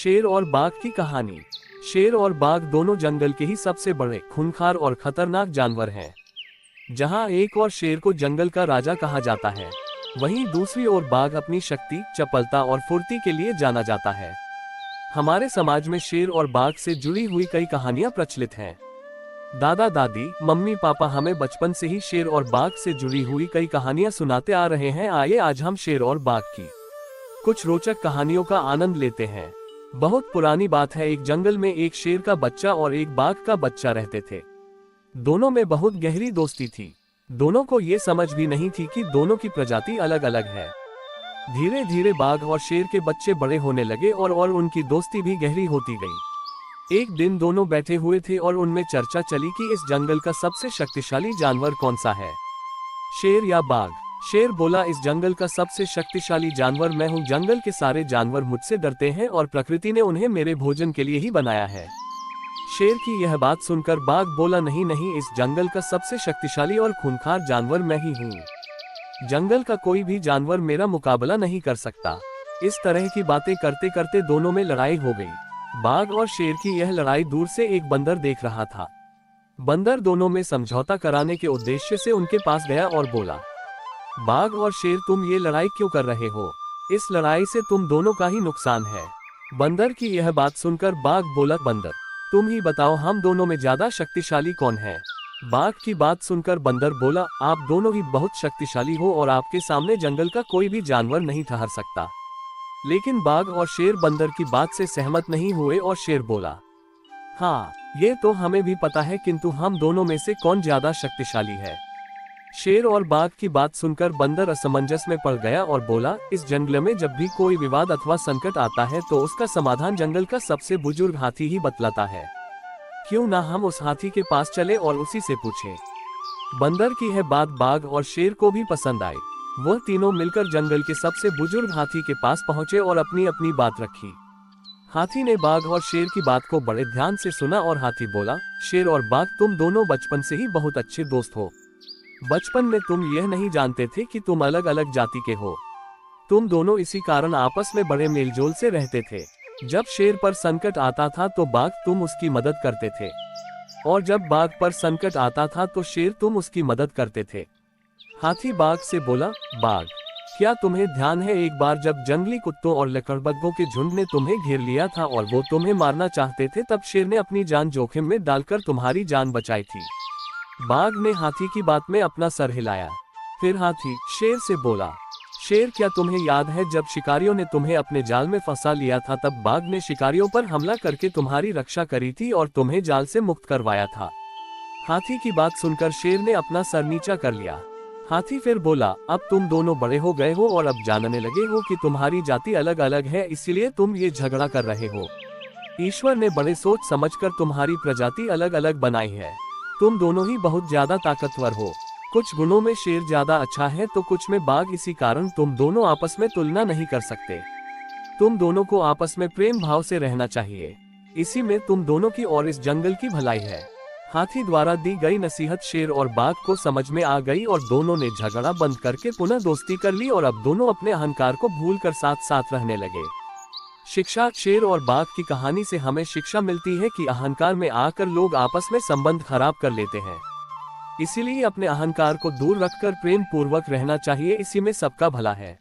शेर और बाघ की कहानी। शेर और बाघ दोनों जंगल के ही सबसे बड़े, खूंखार और खतरनाक जानवर हैं। जहां एक और शेर को जंगल का राजा कहा जाता है, वहीं दूसरी ओर बाघ अपनी शक्ति, चपलता और फुर्ती के लिए जाना जाता है। हमारे समाज में शेर और बाघ से जुड़ी हुई कई कहानियां प्रचलित हैं। दादा दादी, मम्मी पापा हमें बचपन से ही शेर और बाघ से जुड़ी हुई कई कहानियां सुनाते आ रहे हैं। आइए आज हम शेर और बाघ की कुछ रोचक कहानियों का आनंद लेते हैं। बहुत पुरानी बात है, एक जंगल में एक शेर का बच्चा और एक बाघ का बच्चा रहते थे। दोनों में बहुत गहरी दोस्ती थी। दोनों को ये समझ भी नहीं थी कि दोनों की प्रजाति अलग अलग है। धीरे धीरे बाघ और शेर के बच्चे बड़े होने लगे और उनकी दोस्ती भी गहरी होती गई। एक दिन दोनों बैठे हुए थे और उनमें चर्चा चली कि इस जंगल का सबसे शक्तिशाली जानवर कौन सा है, शेर या बाघ। शेर बोला, इस जंगल का सबसे शक्तिशाली जानवर मैं हूँ। जंगल के सारे जानवर मुझसे डरते हैं और प्रकृति ने उन्हें मेरे भोजन के लिए ही बनाया है। शेर की यह बात सुनकर बाघ बोला, नहीं नहीं, इस जंगल का सबसे शक्तिशाली और खूंखार जानवर मैं ही हूँ। जंगल का कोई भी जानवर मेरा मुकाबला नहीं कर सकता। इस तरह की बातें करते करते दोनों में लड़ाई हो गई। बाघ और शेर की यह लड़ाई दूर से एक बंदर देख रहा था। बंदर दोनों में समझौता कराने के उद्देश्य से उनके पास गया और बोला, बाघ और शेर, तुम ये लड़ाई क्यों कर रहे हो? इस लड़ाई से तुम दोनों का ही नुकसान है। बंदर की यह बात सुनकर बाघ बोला, बंदर तुम ही बताओ, हम दोनों में ज्यादा शक्तिशाली कौन है? बाघ की बात सुनकर बंदर बोला, आप दोनों ही बहुत शक्तिशाली हो और आपके सामने जंगल का कोई भी जानवर नहीं ठहर सकता। लेकिन बाघ और शेर बंदर की बात से सहमत नहीं हुए और शेर बोला, हाँ ये तो हमें भी पता है, किंतु हम दोनों में से कौन ज्यादा शक्तिशाली है? शेर और बाघ की बात सुनकर बंदर असमंजस में पड़ गया और बोला, इस जंगल में जब भी कोई विवाद अथवा संकट आता है तो उसका समाधान जंगल का सबसे बुजुर्ग हाथी ही बतलाता है। क्यों ना हम उस हाथी के पास चले और उसी से पूछें। बंदर की यह बात बाघ और शेर को भी पसंद आई। वह तीनों मिलकर जंगल के सबसे बुजुर्ग हाथी के पास पहुंचे और अपनी अपनी बात रखी। हाथी ने बाघ और शेर की बात को बड़े ध्यान से सुना और हाथी बोला, शेर और बाघ, तुम दोनों बचपन से ही बहुत अच्छे दोस्त हो। बचपन में तुम यह नहीं जानते थे कि तुम अलग अलग जाति के हो। तुम दोनों इसी कारण आपस में बड़े मेलजोल से रहते थे। जब शेर पर संकट आता था तो बाघ तुम उसकी मदद करते थे, और जब बाघ पर संकट आता था तो शेर तुम उसकी मदद करते थे। हाथी बाघ से बोला, बाघ, क्या तुम्हें ध्यान है, एक बार जब जंगली कुत्तों और लकड़बग्घों के झुंड ने तुम्हें घेर लिया था और वो तुम्हें मारना चाहते थे, तब शेर ने अपनी जान जोखिम में डालकर तुम्हारी जान बचाई थी। बाघ ने हाथी की बात में अपना सर हिलाया। फिर हाथी शेर से बोला, शेर, क्या तुम्हें याद है जब शिकारियों ने तुम्हें अपने जाल में फंसा लिया था, तब बाघ ने शिकारियों पर हमला करके तुम्हारी रक्षा करी थी और तुम्हें जाल से मुक्त करवाया था? हाथी की बात सुनकर शेर ने अपना सर नीचा कर लिया। हाथी फिर बोला, अब तुम दोनों बड़े हो गए हो और अब जानने लगे हो कि तुम्हारी जाति अलग अलग है, इसीलिए तुम ये झगड़ा कर रहे हो। ईश्वर ने बड़े सोच समझकर तुम्हारी प्रजाति अलग अलग बनाई है। तुम दोनों ही बहुत ज्यादा ताकतवर हो। कुछ गुणों में शेर ज्यादा अच्छा है तो कुछ में बाघ, इसी कारण तुम दोनों आपस में तुलना नहीं कर सकते। तुम दोनों को आपस में प्रेम भाव से रहना चाहिए। इसी में तुम दोनों की और इस जंगल की भलाई है। हाथी द्वारा दी गई नसीहत शेर और बाघ को समझ में आ गई और दोनों ने झगड़ा बंद करके पुनः दोस्ती कर ली और अब दोनों अपने अहंकार को भूलकर साथ साथ रहने लगे। शिक्षा। शेर और बाघ की कहानी से हमें शिक्षा मिलती है कि अहंकार में आकर लोग आपस में संबंध खराब कर लेते हैं। इसीलिए अपने अहंकार को दूर रखकर प्रेम पूर्वक रहना चाहिए। इसी में सबका भला है।